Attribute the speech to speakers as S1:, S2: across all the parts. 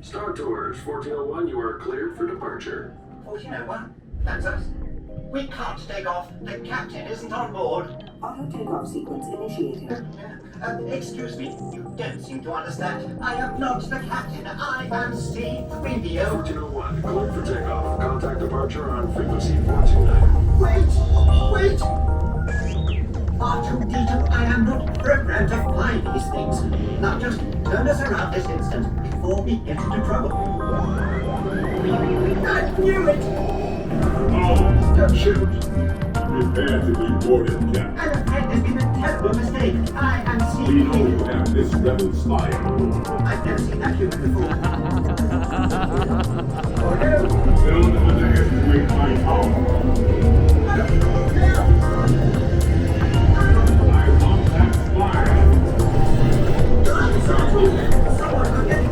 S1: Star Tours 1401, you are cleared for departure.
S2: 1401? That's us. We can't take off. The captain isn't on board.
S3: Auto takeoff sequence initiated.
S2: Excuse me, you don't seem to understand. I am not the captain. I am C-3PO.
S1: 1401, cleared for takeoff. Contact departure on frequency 429.
S2: Wait! R2-D2, I am not programmed to fly these things. Now just turn us around this instant before we get into trouble. I knew it!
S4: Oh,
S2: Don't shoot!
S4: prepare to be boarded, Captain.
S2: I'm afraid there's been a terrible mistake. I am
S4: We know you
S2: C-3PO.
S4: have this rebel spy.
S2: I've never seen that human before. Oh no!
S4: Don't underestimate my power. I want that spy.
S2: Someone could get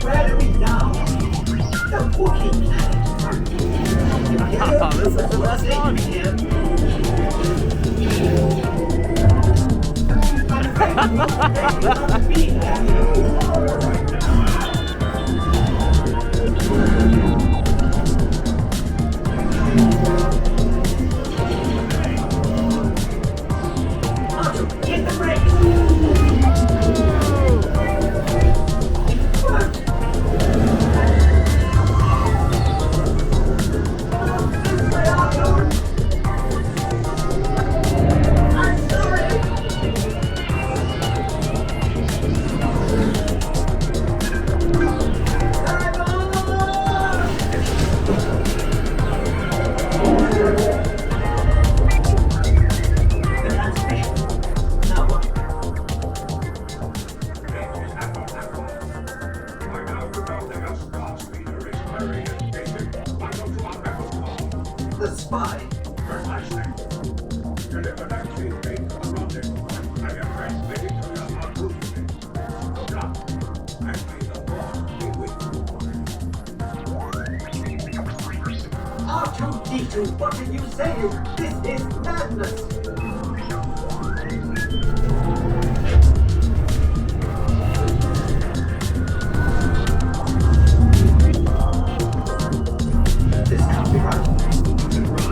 S2: Where are we now? The Wookiee planet.
S5: This is
S2: It's worth
S5: fun.
S2: it here. I'm afraid we won't be here. Otto, hit the brakes! What? This way, Otto! I'm sorry! The transmission. Now what?
S4: My master belting us, Godspeeder is very engaging. Why don't you unravel?
S2: The spy.
S4: Precisely. Deliver that cheesecake to the rendezvous. I am transmitting to your uncrucially. Good luck, and may the force be with you.
S2: R2-D2, what did you say? This is madness! This can't be right.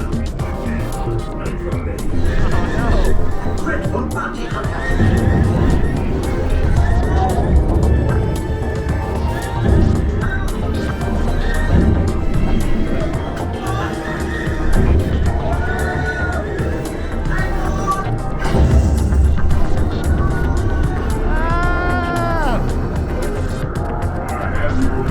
S2: Dreadful bounty hunter!
S5: Ah!
S4: I have you